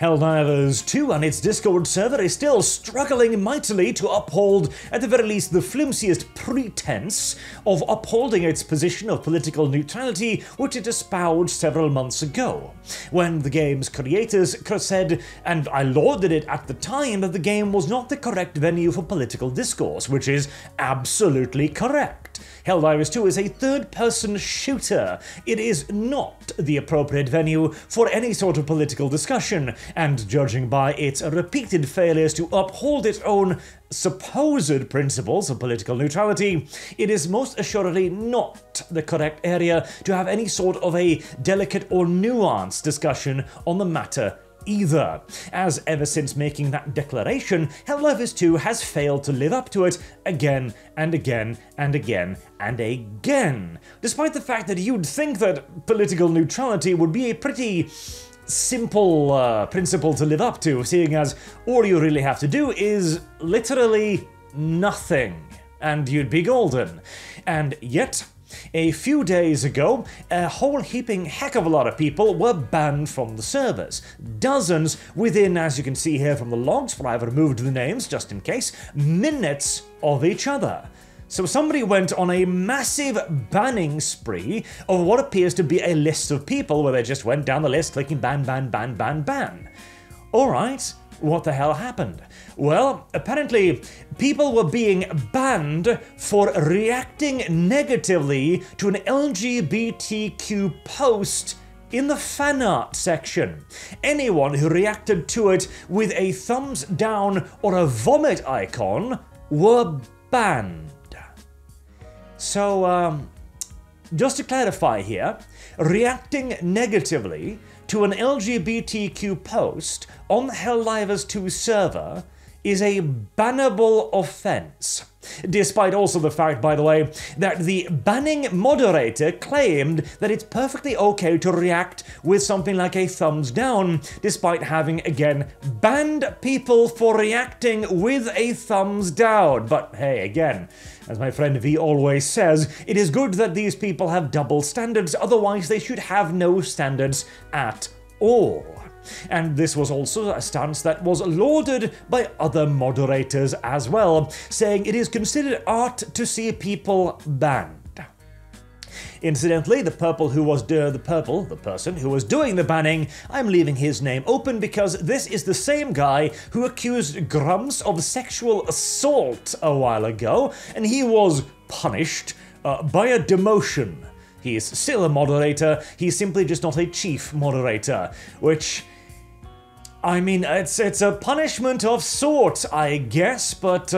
Helldivers 2 and its Discord server is still struggling mightily to uphold, at the very least, the flimsiest pretense of upholding its position of political neutrality, which it espoused several months ago, when the game's creators said, and I lauded it at the time, that the game was not the correct venue for political discourse, which is absolutely correct. Helldivers 2 is a third-person shooter. It is not the appropriate venue for any sort of political discussion, and judging by its repeated failures to uphold its own supposed principles of political neutrality, it is most assuredly not the correct area to have any sort of a delicate or nuanced discussion on the matter either, as ever since making that declaration, Helldivers 2 has failed to live up to it again and again and again and again, despite the fact that you'd think that political neutrality would be a pretty simple principle to live up to, seeing as all you really have to do is literally nothing, and you'd be golden. And yet, a few days ago, a whole heaping heck of a lot of people were banned from the servers. Dozens within, as you can see here from the logs, for I've removed the names just in case, minutes of each other. So somebody went on a massive banning spree of what appears to be a list of people where they just went down the list clicking ban, ban, ban, ban, ban. Alright, what the hell happened? Well, apparently people were being banned for reacting negatively to an LGBTQ post in the fan art section. Anyone who reacted to it with a thumbs down or a vomit icon were banned. So, just to clarify here, reacting negatively to an LGBTQ post on the Helldivers 2 server is a bannable offense. Despite also the fact, by the way, that the banning moderator claimed that it's perfectly okay to react with something like a thumbs down, despite having, again, banned people for reacting with a thumbs down. But hey, again, as my friend V always says, it is good that these people have double standards, otherwise they should have no standards at all. And this was also a stance that was lauded by other moderators as well, saying it is considered art to see people banned. Incidentally, the person who was doing the banning, I'm leaving his name open because this is the same guy who accused Grumps of sexual assault a while ago, and he was punished by a demotion. He is still a moderator, he's simply just not a chief moderator, which, I mean, it's a punishment of sorts, I guess, but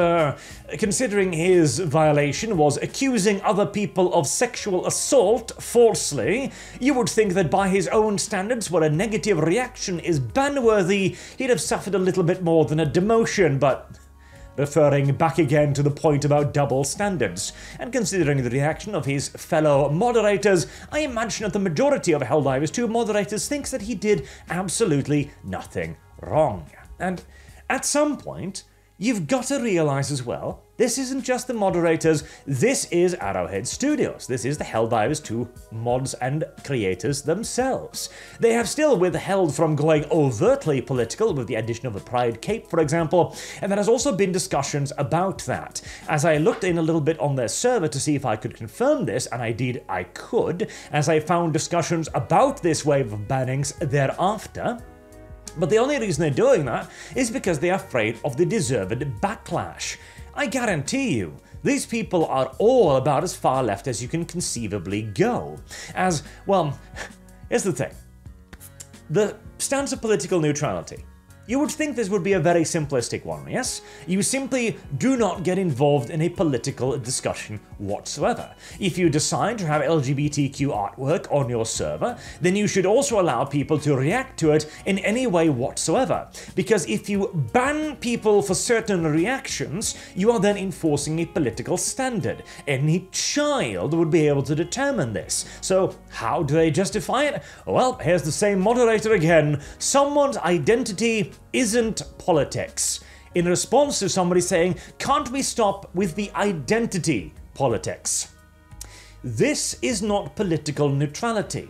considering his violation was accusing other people of sexual assault falsely, you would think that by his own standards, where a negative reaction is ban-worthy, he'd have suffered a little bit more than a demotion, but referring back again to the point about double standards, and considering the reaction of his fellow moderators, I imagine that the majority of Helldivers 2 moderators thinks that he did absolutely nothing wrong. And at some point, you've got to realize as well, this isn't just the moderators, this is Arrowhead Studios. This is the Helldivers 2 mods and creators themselves. They have still withheld from going overtly political with the addition of a pride cape, for example, and there has also been discussions about that. As I looked in a little bit on their server to see if I could confirm this, and indeed I could, as I found discussions about this wave of bannings thereafter. But the only reason they're doing that is because they are afraid of the deserved backlash. I guarantee you, these people are all about as far left as you can conceivably go. As, well, here's the thing. The stance of political neutrality. You would think this would be a very simplistic one, yes? You simply do not get involved in a political discussion whatsoever. If you decide to have LGBTQ artwork on your server, then you should also allow people to react to it in any way whatsoever. Because if you ban people for certain reactions, you are then enforcing a political standard. Any child would be able to determine this. So how do they justify it? Well, here's the same moderator again. Someone's identity isn't politics. In response to somebody saying, can't we stop with the identity politics? This is not political neutrality.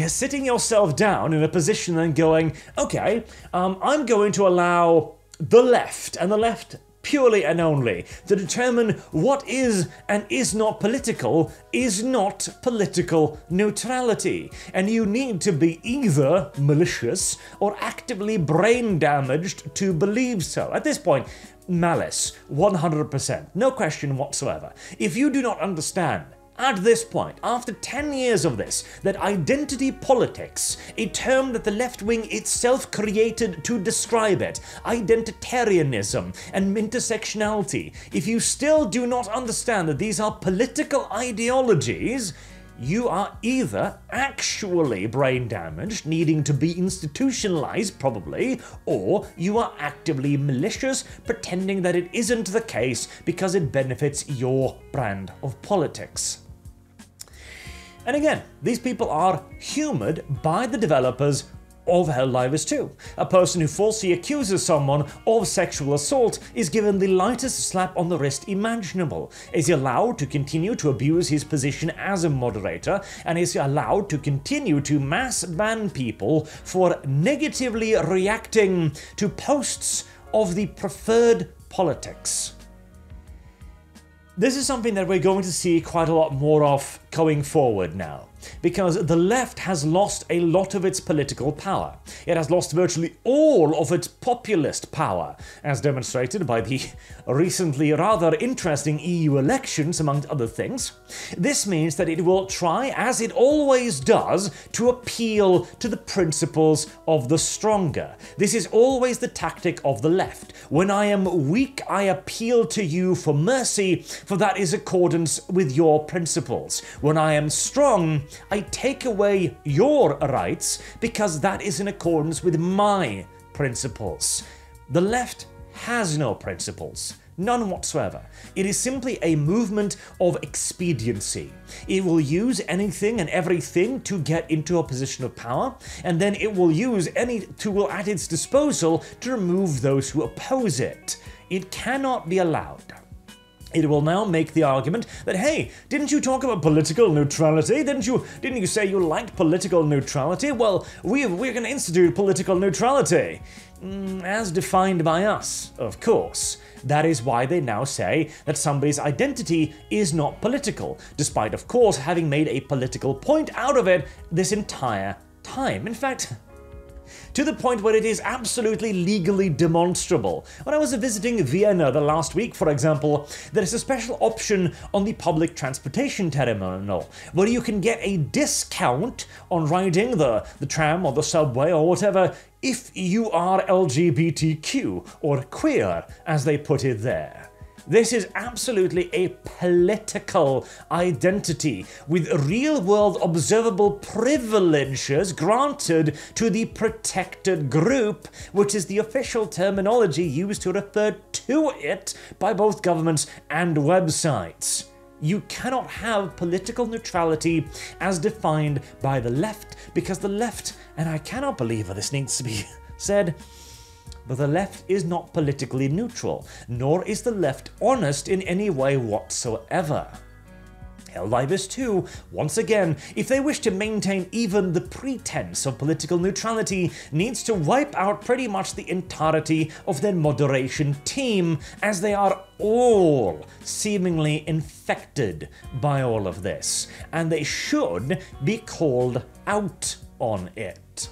sitting yourself down in a position and going, okay, I'm going to allow the left, and the left purely and only, to determine what is and is not political neutrality. And you need to be either malicious or actively brain damaged to believe so. At this point, malice, 100%, no question whatsoever. If you do not understand at this point, after 10 years of this, that identity politics, a term that the left wing itself created to describe it, identitarianism and intersectionality, if you still do not understand that these are political ideologies, you are either actually brain damaged, needing to be institutionalized probably, or you are actively malicious, pretending that it isn't the case because it benefits your brand of politics. And again, these people are humoured by the developers of Helldivers 2. A person who falsely accuses someone of sexual assault is given the lightest slap on the wrist imaginable, is allowed to continue to abuse his position as a moderator, and is allowed to continue to mass ban people for negatively reacting to posts of the preferred politics. This is something that we're going to see quite a lot more of going forward now, because the left has lost a lot of its political power. It has lost virtually all of its populist power, as demonstrated by the recently rather interesting EU elections, among other things. This means that it will try, as it always does, to appeal to the principles of the stronger. This is always the tactic of the left. When I am weak, I appeal to you for mercy, for that is accordance with your principles. When I am strong, I take away your rights because that is in accordance with my principles. The left has no principles. None whatsoever. It is simply a movement of expediency. It will use anything and everything to get into a position of power, and then it will use any tool at its disposal to remove those who oppose it. It cannot be allowed. It will now make the argument that, hey, didn't you talk about political neutrality? Didn't you say you liked political neutrality? Well, we're going to institute political neutrality. As defined by us, of course. That is why they now say that somebody's identity is not political, despite, of course, having made a political point out of it this entire time. In fact, to the point where it is absolutely legally demonstrable. When I was visiting Vienna the last week, for example, there is a special option on the public transportation terminal where you can get a discount on riding the tram or the subway or whatever if you are LGBTQ, or queer, as they put it there. This is absolutely a political identity with real-world observable privileges granted to the protected group, which is the official terminology used to refer to it by both governments and websites. You cannot have political neutrality as defined by the left, because the left, and I cannot believe this needs to be said, but the left is not politically neutral, nor is the left honest in any way whatsoever. Helldivers 2, once again, if they wish to maintain even the pretense of political neutrality, needs to wipe out pretty much the entirety of their moderation team, as they are all seemingly infected by all of this, and they should be called out on it.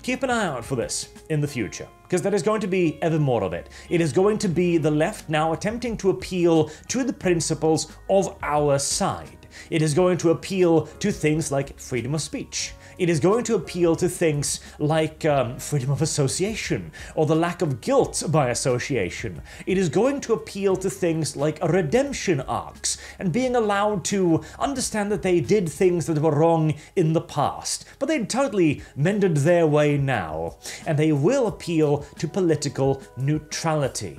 Keep an eye out for this in the future, because there is going to be ever more of it. It is going to be the left now attempting to appeal to the principles of our side. It is going to appeal to things like freedom of speech. It is going to appeal to things like freedom of association, or the lack of guilt by association. It is going to appeal to things like redemption arcs, and being allowed to understand that they did things that were wrong in the past, but they'd totally mended their way now, and they will appeal to political neutrality.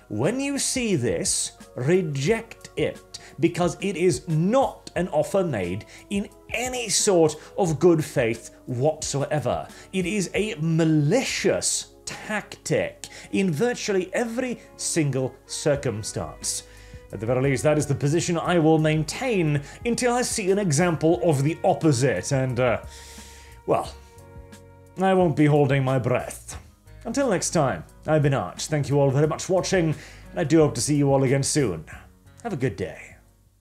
When you see this, reject it, because it is not an offer made in any sort of good faith whatsoever. It is a malicious tactic in virtually every single circumstance. At the very least, that is the position I will maintain until I see an example of the opposite, and, well, I won't be holding my breath. Until next time, I've been Arch. Thank you all very much for watching, and I do hope to see you all again soon. Have a good day.